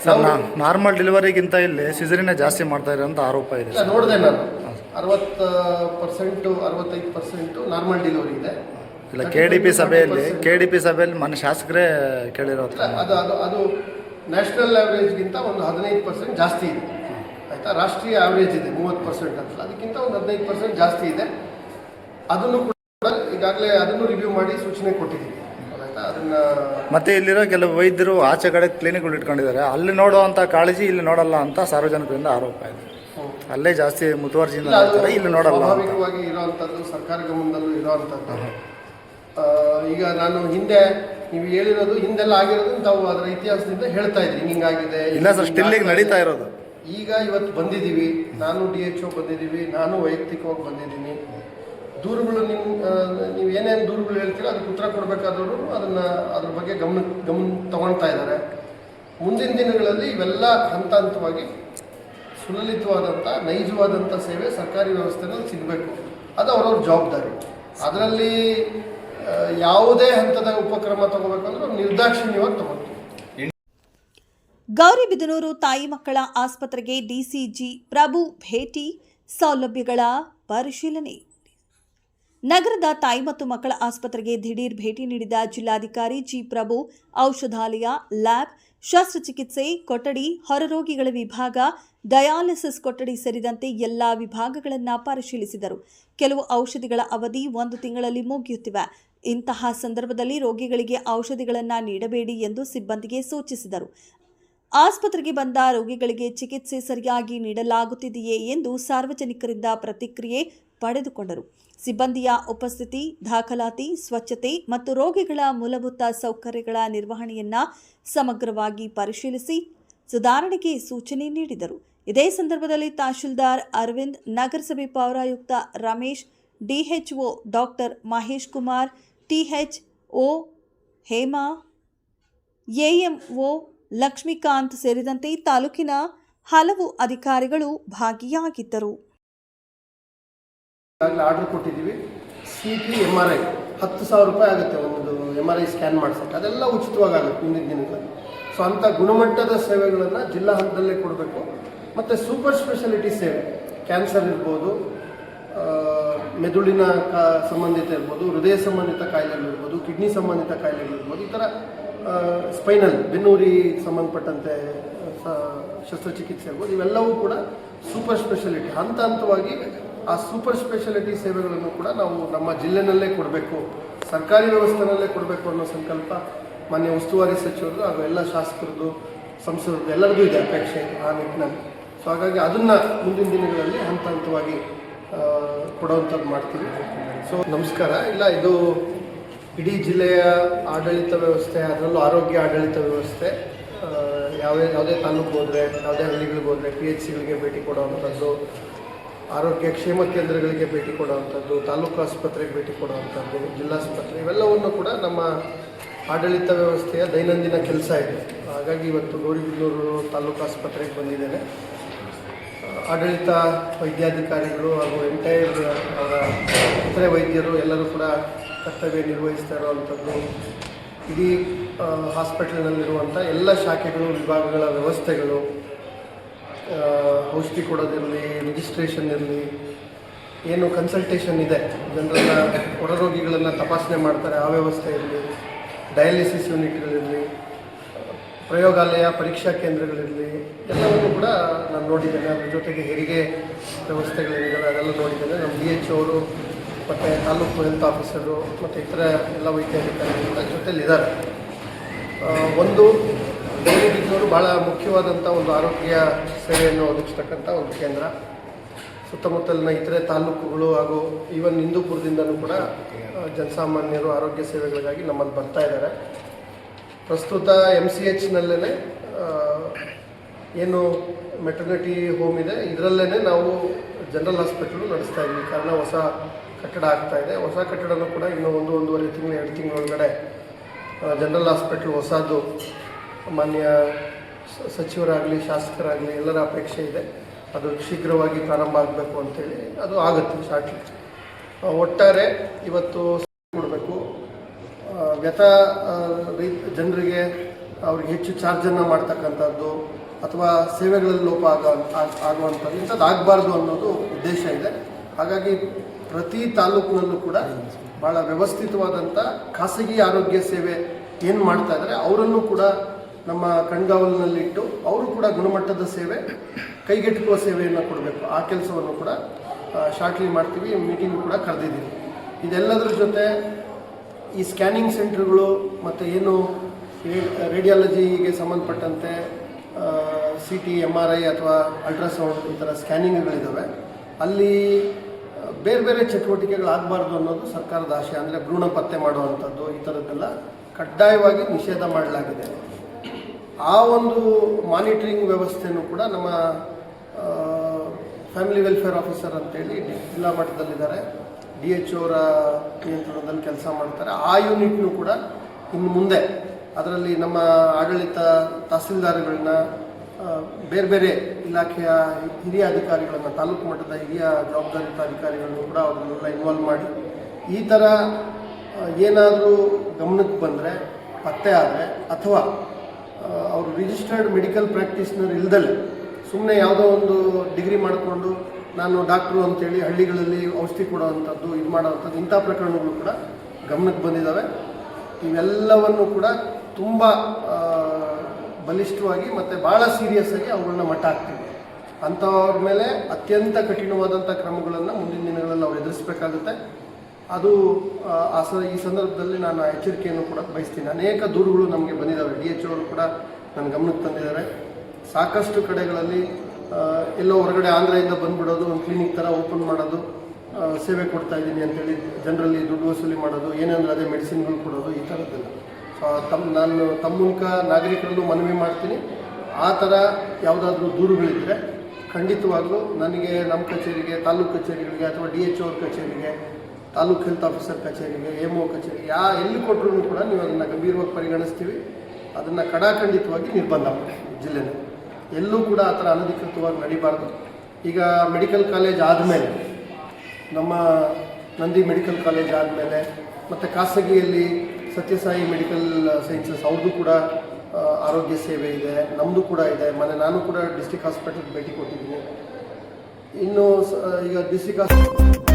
Sir normal ಡೆಲಿವರಿಗಿಂತ ಇಲ್ಲಿ ಸಿಸರಿನ ಜಾಸ್ತಿ ಮಾಡ್ತಾ ಇರೋ ಅಂತ ಆರೋಪ ಇದೆ. ನೋಡಿದೆ ನಾನು 60% 65% ನಾರ್ಮಲ್ ಡೆಲಿವರಿ ಇದೆ. ಇಲ್ಲ KDP ಸಭೆಯಲ್ಲಿ ಮನೆ ಶಾಸಕರೇ ಕೇಳಿರೋದು. ಅದು ನ್ಯಾಷನಲ್ ಆವ್ರೇಜ್ಗಿಂತ ಒಂದು 15% ಜಾಸ್ತಿ ಇದೆ ಆಯಿತಾ. ರಾಷ್ಟ್ರೀಯ ಆವ್ರೇಜ್ ಇದೆ 30% ಅಂತಲ್ಲ, ಅದಕ್ಕಿಂತ ಒಂದು 15% ಜಾಸ್ತಿ ಇದೆ. ಅದನ್ನು ಕೂಡ ಈಗಾಗಲೇ ಅದನ್ನು ರಿವ್ಯೂ ಮಾಡಿ ಸೂಚನೆ ಕೊಟ್ಟಿದ್ದೀವಿ ಆಯಿತಾ. ಅದನ್ನು ಮತ್ತೆ ಇಲ್ಲಿರೋ ಕೆಲವು ವೈದ್ಯರು ಆಚೆ ಕಡೆ ಕ್ಲಿನಿಕ್ಗಳು ಇಟ್ಕೊಂಡಿದ್ದಾರೆ, ಅಲ್ಲಿ ನೋಡುವಂಥ ಕಾಳಜಿ ಇಲ್ಲಿ ನೋಡಲ್ಲ ಅಂತ ಸಾರ್ವಜನಿಕರಿಂದ ಆರೋಪ ಇದೆ. ಅಲ್ಲೇ ಜಾಸ್ತಿ ಮುತುವರ್ಜಿಯಿಂದ ಇಲ್ಲಿ ನೋಡಲ್ಲ. ಸ್ವಾಭಾವಿಕವಾಗಿ ಇರೋವಂಥದ್ದು ಸರ್ಕಾರ ಗಮನದಲ್ಲೂ ಇರೋವಂಥದ್ದು. ಈಗ ನಾನು ಹಿಂದೆ ನೀವು ಹೇಳಿರೋದು ಹಿಂದೆಲ್ಲ ಆಗಿರೋದು ತಾವು ಅದರ ಇತಿಹಾಸದಿಂದ ಹೇಳ್ತಾ ಇದ್ರಿ, ಹಿಂಗಾಗಿದೆ. ಇಲ್ಲ ಸರ್, ಸ್ಟಿಲ್ಲಿಗೆ ನಡೀತಾ ಇರೋದು. ಈಗ ಇವತ್ತು ಬಂದಿದ್ದೀವಿ, ನಾನು DHO ಬಂದಿದ್ದೀವಿ, ನಾನು ವೈಯಕ್ತಿಕವಾಗಿ ಬಂದಿದ್ದೀನಿ. ದೂರುಗಳು ನೀವು ಏನೇನು ದೂರುಗಳು ಹೇಳ್ತೀರೋ ಅದಕ್ಕೆ ಉತ್ತರ ಕೊಡಬೇಕಾದವರು ಅದ್ರ ಬಗ್ಗೆ ಗಮನ ತಗೊಳ್ತಾ ಇದ್ದಾರೆ. ಮುಂದಿನ ದಿನಗಳಲ್ಲಿ ಇವೆಲ್ಲ ಹಂತ ಹಂತವಾಗಿ ಸುಲಲಿತವಾದಂಥ ನೈಜವಾದಂಥ ಸೇವೆ ಸರ್ಕಾರಿ ವ್ಯವಸ್ಥೆನಲ್ಲಿ ಸಿಗಬೇಕು. ಅದು ಅವರವ್ರ ಜವಾಬ್ದಾರಿ. ಅದರಲ್ಲಿ ಯಾವುದೇ ಹಂತದ ಉಪಕ್ರಮ ತಗೋಬೇಕಂದ್ರೆ ನಿರ್ದಾಕ್ಷಿಣ್ಯವಾಗಿ ತಗೋತೀವಿ. ಗೌರಿಬಿದನೂರು ತಾಯಿ ಮಕ್ಕಳ ಆಸ್ಪತ್ರೆಗೆ DCG ಪ್ರಭು ಭೇಟಿ, ಸೌಲಭ್ಯಗಳ ಪರಿಶೀಲನೆ. ನಗರದ ತಾಯಿ ಮತ್ತು ಮಕ್ಕಳ ಆಸ್ಪತ್ರೆಗೆ ದಿಢೀರ್ ಭೇಟಿ ನೀಡಿದ ಜಿಲ್ಲಾಧಿಕಾರಿ ಜಿ. ಪ್ರಭು ಔಷಧಾಲಯ, ಲ್ಯಾಬ್, ಶಸ್ತ್ರಚಿಕಿತ್ಸೆ ಕೊಠಡಿ, ಹೊರರೋಗಿಗಳ ವಿಭಾಗ, ಡಯಾಲಿಸಿಸ್ ಕೊಠಡಿ ಸೇರಿದಂತೆ ಎಲ್ಲಾ ವಿಭಾಗಗಳನ್ನು ಪರಿಶೀಲಿಸಿದರು. ಕೆಲವು ಔಷಧಿಗಳ ಅವಧಿ 1 ತಿಂಗಳಲ್ಲಿ ಮುಗಿಯುತ್ತಿವೆ. ಇಂತಹ ಸಂದರ್ಭದಲ್ಲಿ ರೋಗಿಗಳಿಗೆ ಔಷಧಿಗಳನ್ನು ನೀಡಬೇಡಿ ಎಂದು ಸಿಬ್ಬಂದಿಗೆ ಸೂಚಿಸಿದರು. ಆಸ್ಪತ್ರೆಗೆ ಬಂದ ರೋಗಿಗಳಿಗೆ ಚಿಕಿತ್ಸೆ ಸರಿಯಾಗಿ ನೀಡಲಾಗುತ್ತಿದೆಯೇ ಎಂದು ಸಾರ್ವಜನಿಕರಿಂದ ಪ್ರತಿಕ್ರಿಯೆ ಪಡೆದುಕೊಂಡರು. ಸಿಬ್ಬಂದಿಯ ಉಪಸ್ಥಿತಿ, ದಾಖಲಾತಿ, ಸ್ವಚ್ಛತೆ ಮತ್ತು ರೋಗಿಗಳ ಮೂಲಭೂತ ಸೌಕರ್ಯಗಳ ನಿರ್ವಹಣೆಯನ್ನು ಸಮಗ್ರವಾಗಿ ಪರಿಶೀಲಿಸಿ ಸುಧಾರಣೆಗೆ ಸೂಚನೆ ನೀಡಿದರು. ಇದೇ ಸಂದರ್ಭದಲ್ಲಿ ತಹಶೀಲ್ದಾರ್ ಅರವಿಂದ್, ನಗರಸಭೆ ಪೌರಾಯುಕ್ತ Ramesh, DHO doctor Mahesh Kumar, THO Hema, AMO Lakshmikant ಸೇರಿದಂತೆ ತಾಲೂಕಿನ ಹಲವು ಅಧಿಕಾರಿಗಳು ಭಾಗಿಯಾಗಿದ್ದರು. ಆರ್ಡರ್ ಕೊಟ್ಟಿದ್ದೀವಿ. CT MRI 10,000 ರೂಪಾಯಿ ಆಗುತ್ತೆ ಒಂದು MRI ಸ್ಕ್ಯಾನ್ ಮಾಡಿಸೋಕ್ಕೆ. ಅದೆಲ್ಲ ಉಚಿತವಾಗಿ ಆಗುತ್ತೆ ಮುಂದಿನ ದಿನಗಳಲ್ಲಿ. ಸೊ ಅಂಥ ಗುಣಮಟ್ಟದ ಸೇವೆಗಳನ್ನು ಜಿಲ್ಲಾ ಹಂತದಲ್ಲೇ ಕೊಡಬೇಕು. ಮತ್ತು ಸೂಪರ್ ಸ್ಪೆಷಾಲಿಟಿ ಸೇವೆ, ಕ್ಯಾನ್ಸರ್ ಇರ್ಬೋದು, ಮೆದುಳಿನ ಸಂಬಂಧಿತ ಇರ್ಬೋದು, ಹೃದಯ ಸಂಬಂಧಿತ ಕಾಯಿಲೆಗಳಿರ್ಬೋದು, ಕಿಡ್ನಿ ಸಂಬಂಧಿತ ಕಾಯಿಲೆಗಳಿರ್ಬೋದು, ಈ ಥರ ಸ್ಪೈನಲ್ ಬೆನ್ನೂರಿಗೆ ಸಂಬಂಧಪಟ್ಟಂತೆ ಶಸ್ತ್ರಚಿಕಿತ್ಸೆ ಇರ್ಬೋದು, ಇವೆಲ್ಲವೂ ಕೂಡ ಸೂಪರ್ ಸ್ಪೆಷಾಲಿಟಿ. ಹಂತ ಹಂತವಾಗಿ ಆ ಸೂಪರ್ ಸ್ಪೆಷಾಲಿಟಿ ಸೇವೆಗಳನ್ನು ಕೂಡ ನಾವು ನಮ್ಮ ಜಿಲ್ಲೆನಲ್ಲೇ ಕೊಡಬೇಕು, ಸರ್ಕಾರಿ ವ್ಯವಸ್ಥೆನಲ್ಲೇ ಕೊಡಬೇಕು ಅನ್ನೋ ಸಂಕಲ್ಪ ಮಾನ್ಯ ಉಸ್ತುವಾರಿ ಸಚಿವರು ಹಾಗೂ ಎಲ್ಲ ಶಾಸಕರದ್ದು, ಸಂಸದರದ್ದು ಎಲ್ಲರದ್ದು ಇದೆ ಅಪೇಕ್ಷೆ ಆ ನಿಟ್ಟಿನಲ್ಲಿ. ಸೊ ಹಾಗಾಗಿ ಅದನ್ನು ಮುಂದಿನ ದಿನಗಳಲ್ಲಿ ಹಂತ ಹಂತವಾಗಿ ಕೊಡುವಂಥದ್ದು ಮಾಡ್ತೀವಿ. ಸೊ ನಮಸ್ಕಾರ. ಇಲ್ಲ, ಇದು ಇಡೀ ಜಿಲ್ಲೆಯ ಆಡಳಿತ ವ್ಯವಸ್ಥೆ, ಅದರಲ್ಲೂ ಆರೋಗ್ಯ ಆಡಳಿತ ವ್ಯವಸ್ಥೆ, ಯಾವುದೇ ತಾಲೂಕು ಹೋದರೆ, ಯಾವುದೇ ಹಳ್ಳಿಗಳಿಗೆ ಹೋದರೆ PHCಗಳಿಗೆ ಭೇಟಿ ಕೊಡುವಂಥದ್ದು, ಆರೋಗ್ಯ ಕ್ಷೇಮ ಕೇಂದ್ರಗಳಿಗೆ ಭೇಟಿ ಕೊಡುವಂಥದ್ದು, ತಾಲೂಕು ಆಸ್ಪತ್ರೆಗೆ ಭೇಟಿ ಕೊಡುವಂಥದ್ದು, ಜಿಲ್ಲಾಸ್ಪತ್ರೆ, ಇವೆಲ್ಲವನ್ನು ಕೂಡ ನಮ್ಮ ಆಡಳಿತ ವ್ಯವಸ್ಥೆಯ ದೈನಂದಿನ ಕೆಲಸ ಇದೆ. ಹಾಗಾಗಿ ಇವತ್ತು ಗೌರಿಬಿದನೂರು ತಾಲೂಕು ಆಸ್ಪತ್ರೆಗೆ ಬಂದಿದ್ದೇನೆ. ಆಡಳಿತ ವೈದ್ಯಾಧಿಕಾರಿಗಳು ಹಾಗೂ ಎಂಟೈರ್ ಅವರ ಇತರೆ ವೈದ್ಯರು ಎಲ್ಲರೂ ಕೂಡ ಕರ್ತವ್ಯ ನಿರ್ವಹಿಸ್ತಾ ಇರುವಂಥದ್ದು, ಇಡೀ ಹಾಸ್ಪಿಟಲ್ನಲ್ಲಿರುವಂಥ ಎಲ್ಲ ಶಾಖೆಗಳು, ವಿಭಾಗಗಳ ವ್ಯವಸ್ಥೆಗಳು, ಔಷಧಿ ಕೊಡೋದಿರಲಿ, ರಿಜಿಸ್ಟ್ರೇಷನ್ ಇರಲಿ, ಏನು ಕನ್ಸಲ್ಟೇಷನ್ ಇದೆ, ಜನರನ್ನು ಹೊರರೋಗಿಗಳನ್ನು ತಪಾಸಣೆ ಮಾಡ್ತಾರೆ ಆ ವ್ಯವಸ್ಥೆ ಇರಲಿ, ಡಯಾಲಿಸಿಸ್ ಯೂನಿಟ್ಗಳಿರಲಿ, ಪ್ರಯೋಗಾಲಯ ಪರೀಕ್ಷಾ ಕೇಂದ್ರಗಳಿರಲಿ, ಎಲ್ಲವನ್ನೂ ಕೂಡ ನಾನು ನೋಡಿದ್ದೇನೆ. ಅದ್ರ ಜೊತೆಗೆ ಹೆರಿಗೆ ವ್ಯವಸ್ಥೆಗಳೇನಿದ್ದಾವೆ ಅದೆಲ್ಲ ನೋಡಿದ್ದೇನೆ. ನಮ್ಮ DHO ಅವರು ಮತ್ತು ತಾಲೂಕು ಹೆಲ್ತ್ ಆಫೀಸರು ಮತ್ತು ಇತರ ಎಲ್ಲ ವೈದ್ಯಾಧಿಕಾರಿಗಳ ಜೊತೆಯಲ್ಲಿದ್ದಾರೆ. ಒಂದು ಗೌರಿಬಿದನೂರು ಭಾಳ ಮುಖ್ಯವಾದಂಥ ಒಂದು ಆರೋಗ್ಯ ಸೇವೆಯನ್ನು ಒದಗಿಸ್ತಕ್ಕಂಥ ಒಂದು ಕೇಂದ್ರ. ಸುತ್ತಮುತ್ತಲಿನ ಇತರೆ ತಾಲೂಕುಗಳು ಹಾಗೂ ಈವನ್ ಹಿಂದೂಪುರದಿಂದಲೂ ಕೂಡ ಜನಸಾಮಾನ್ಯರು ಆರೋಗ್ಯ ಸೇವೆಗಳಿಗಾಗಿ ನಮ್ಮಲ್ಲಿ ಬರ್ತಾ ಇದ್ದಾರೆ. ಪ್ರಸ್ತುತ MCHನಲ್ಲೇ ಏನು ಮೆಟರ್ನಿಟಿ ಹೋಮ್ ಇದೆ, ಇದರಲ್ಲೇ ನಾವು ಜನರಲ್ ಹಾಸ್ಪಿಟಲು ನಡೆಸ್ತಾ ಇದ್ದೀವಿ. ಕಾರಣ ಹೊಸ ಕಟ್ಟಡ ಆಗ್ತಾ ಇದೆ. ಹೊಸ ಕಟ್ಟಡನೂ ಕೂಡ ಇನ್ನೂ 1-1.5 ತಿಂಗಳು 2 ತಿಂಗಳೊಳಗಡೆ ಜನರಲ್ ಹಾಸ್ಪಿಟ್ಲ್ ಹೊಸದು ಮಾನ್ಯ ಸಚಿವರಾಗಲಿ ಶಾಸಕರಾಗಲಿ ಎಲ್ಲರ ಅಪೇಕ್ಷೆ ಇದೆ. ಅದು ಶೀಘ್ರವಾಗಿ ಪ್ರಾರಂಭ ಆಗಬೇಕು ಅಂತೇಳಿ, ಅದು ಆಗುತ್ತೆ ಶಾರ್ಟ್ಲಿ. ಒಟ್ಟಾರೆ ಇವತ್ತು ಕೊಡಬೇಕು ಜನರಿಗೆ ಅವ್ರಿಗೆ ಹೆಚ್ಚು ಚಾರ್ಜನ್ನು ಮಾಡ್ತಕ್ಕಂಥದ್ದು ಅಥವಾ ಸೇವೆಗಳಲ್ಲಿ ಲೋಪ ಆಗುವಂಥದ್ದು ಇಂಥದ್ದು ಆಗಬಾರ್ದು ಅನ್ನೋದು ಉದ್ದೇಶ ಇದೆ. ಹಾಗಾಗಿ ಪ್ರತಿ ತಾಲೂಕಿನಲ್ಲೂ ಕೂಡ ಭಾಳ ವ್ಯವಸ್ಥಿತವಾದಂಥ ಖಾಸಗಿ ಆರೋಗ್ಯ ಸೇವೆ ಏನು ಮಾಡ್ತಾ ಇದ್ದಾರೆ ಅವರನ್ನು ಕೂಡ ನಮ್ಮ ಕಣ್ಗಾವಲಿನಲ್ಲಿಟ್ಟು ಅವರು ಕೂಡ ಗುಣಮಟ್ಟದ ಸೇವೆ, ಕೈಗೆಟುಕುವ ಸೇವೆಯನ್ನು ಕೊಡಬೇಕು. ಆ ಕೆಲಸವನ್ನು ಕೂಡ ಶಾರ್ಟ್ಲಿ ಮಾಡ್ತೀವಿ. ಮೀಟಿಂಗ್ ಕೂಡ ಕರೆದಿದ್ದೀವಿ. ಇದೆಲ್ಲದರ ಜೊತೆ ಈ ಸ್ಕ್ಯಾನಿಂಗ್ ಸೆಂಟರ್ಗಳು ಮತ್ತು ಏನು ರೇಡಿಯಾಲಜಿಗೆ ಸಂಬಂಧಪಟ್ಟಂತೆ CT, MRI ಅಥವಾ ಅಲ್ಟ್ರಾಸೌಂಡ್ ಈ ಥರ ಸ್ಕ್ಯಾನಿಂಗ್ಗಳಿದ್ದಾವೆ. ಅಲ್ಲಿ ಬೇರೆ ಬೇರೆ ಚಟುವಟಿಕೆಗಳಾಗಬಾರ್ದು ಅನ್ನೋದು ಸರ್ಕಾರದ ಆಶಯ. ಅಂದರೆ ಭ್ರೂಣ ಪತ್ತೆ ಮಾಡುವಂಥದ್ದು ಈ ಥರದ್ದೆಲ್ಲ ಕಡ್ಡಾಯವಾಗಿ ನಿಷೇಧ ಮಾಡಲಾಗಿದೆ. ಆ ಒಂದು ಮಾನಿಟರಿಂಗ್ ವ್ಯವಸ್ಥೆಯೂ ಕೂಡ ನಮ್ಮ ಫ್ಯಾಮಿಲಿ ವೆಲ್ಫೇರ್ ಆಫೀಸರ್ ಅಂತೇಳಿ ಜಿಲ್ಲಾ ಮಟ್ಟದಲ್ಲಿದ್ದಾರೆ, DHO ಅವರ ನಿಯಂತ್ರಣದಲ್ಲಿ ಕೆಲಸ ಮಾಡ್ತಾರೆ. ಆ ಯೂನಿಟ್ನು ಕೂಡ ಇನ್ನು ಮುಂದೆ ಅದರಲ್ಲಿ ನಮ್ಮ ಆಡಳಿತ ತಹಸೀಲ್ದಾರ್ಗಳನ್ನ, ಬೇರೆ ಬೇರೆ ಇಲಾಖೆಯ ಹಿರಿಯ ಅಧಿಕಾರಿಗಳನ್ನು, ತಾಲೂಕು ಮಟ್ಟದ ಹಿರಿಯ ಜವಾಬ್ದಾರಿತ ಅಧಿಕಾರಿಗಳನ್ನು ಕೂಡ ಅವ್ರನ್ನೆಲ್ಲ ಇನ್ವಾಲ್ವ್ ಮಾಡಿ ಈ ಥರ ಏನಾದರೂ ಗಮನಕ್ಕೆ ಬಂದರೆ, ಪತ್ತೆ ಆದರೆ ಅಥವಾ ಅವರು ರಿಜಿಸ್ಟರ್ಡ್ ಮೆಡಿಕಲ್ ಪ್ರಾಕ್ಟೀಸ್ನರ್ ಇಲ್ದಲೆ ಸುಮ್ಮನೆ ಯಾವುದೋ ಒಂದು ಡಿಗ್ರಿ ಮಾಡಿಕೊಂಡು ನಾನು ಡಾಕ್ಟ್ರು ಅಂತೇಳಿ ಹಳ್ಳಿಗಳಲ್ಲಿ ಔಷಧಿ ಕೊಡೋವಂಥದ್ದು, ಇದು ಮಾಡೋವಂಥದ್ದು ಇಂಥ ಪ್ರಕರಣಗಳು ಕೂಡ ಗಮನಕ್ಕೆ ಬಂದಿದ್ದಾವೆ. ಇವೆಲ್ಲವನ್ನು ಕೂಡ ತುಂಬ ಬಲಿಷ್ಠವಾಗಿ ಮತ್ತು ಭಾಳ ಸೀರಿಯಸ್ ಆಗಿ ಅವುಗಳನ್ನ ಮಟ್ಟ ಹಾಕ್ತೀವಿ. ಅಂಥವ್ರ ಮೇಲೆ ಅತ್ಯಂತ ಕಠಿಣವಾದಂಥ ಕ್ರಮಗಳನ್ನು ಮುಂದಿನ ದಿನಗಳಲ್ಲಿ ಅವ್ರು ಎದುರಿಸಬೇಕಾಗುತ್ತೆ. ಅದು ಈ ಸಂದರ್ಭದಲ್ಲಿ ನಾನು ಎಚ್ಚರಿಕೆಯನ್ನು ಕೂಡ ಬಯಸ್ತೀನಿ. ಅನೇಕ ದೂರುಗಳು ನಮಗೆ ಬಂದಿದ್ದಾವೆ. DHO ಅವರು ಕೂಡ ನನ್ನ ಗಮನಕ್ಕೆ ತಂದಿದ್ದಾರೆ. ಸಾಕಷ್ಟು ಕಡೆಗಳಲ್ಲಿ ಎಲ್ಲೋ ಹೊರಗಡೆ ಆಂಧ್ರದಿಂದ ಬಂದುಬಿಡೋದು, ಒಂದು ಕ್ಲಿನಿಕ್ ಥರ ಓಪನ್ ಮಾಡೋದು, ಸೇವೆ ಕೊಡ್ತಾ ಇದ್ದೀನಿ ಅಂತೇಳಿ ಜನರಲ್ಲಿ ದುಡ್ಡು ವಸೂಲಿ ಮಾಡೋದು, ಏನಂದ್ರೆ ಅದೇ ಮೆಡಿಸಿನ್ಗಳು ಕೊಡೋದು, ಈ ಥರದ್ದೆಲ್ಲ. ನಾನು ತಮ್ಮ ಮೂಲಕ ನಾಗರಿಕರಲ್ಲೂ ಮನವಿ ಮಾಡ್ತೀನಿ. ಆ ಥರ ಯಾವುದಾದ್ರೂ ದೂರುಗಳಿದ್ದರೆ ಖಂಡಿತವಾಗ್ಲೂ ನನಗೆ, ನಮ್ಮ ಕಚೇರಿಗೆ, ತಾಲೂಕು ಕಚೇರಿಗಳಿಗೆ ಅಥವಾ DHO ಅವ್ರ ಕಚೇರಿಗೆ, ತಾಲೂಕು ಹೆಲ್ತ್ ಆಫೀಸರ್ ಕಚೇರಿಗೆ, MO ಕಚೇರಿಗೆ, ಎಲ್ಲಿ ಕೊಟ್ಟರು ಕೂಡ ನೀವು ಅದನ್ನು ಗಂಭೀರವಾಗಿ ಪರಿಗಣಿಸ್ತೀವಿ. ಅದನ್ನು ಕಡಾಖಂಡಿತವಾಗಿ ನಿರ್ಬಂಧ ಮಾಡಿ. ಜಿಲ್ಲೆನ ಎಲ್ಲೂ ಕೂಡ ಆ ಥರ ಅನಧಿಕೃತವಾಗಿ ನಡೀಬಾರ್ದು. ಈಗ ಮೆಡಿಕಲ್ ಕಾಲೇಜ್ ಆದಮೇಲೆ, ನಮ್ಮ ನಂದಿ ಮೆಡಿಕಲ್ ಕಾಲೇಜ್ ಆದಮೇಲೆ ಮತ್ತು ಖಾಸಗಿಯಲ್ಲಿ ಸತ್ಯಸಾಯಿ ಮೆಡಿಕಲ್ ಸೈನ್ಸಸ್ ಅವ್ರದ್ದು ಕೂಡ ಆರೋಗ್ಯ ಸೇವೆ ಇದೆ, ನಮ್ಮದು ಕೂಡ ಇದೆ. ನಾನು ಕೂಡ ಡಿಸ್ಟ್ರಿಕ್ಟ್ ಹಾಸ್ಪಿಟಲ್ಗೆ ಭೇಟಿ ಕೊಟ್ಟಿದ್ದೀನಿ. ಇನ್ನು ಈಗ ಡಿಸ್ಟ್ರಿಕ್ಟ್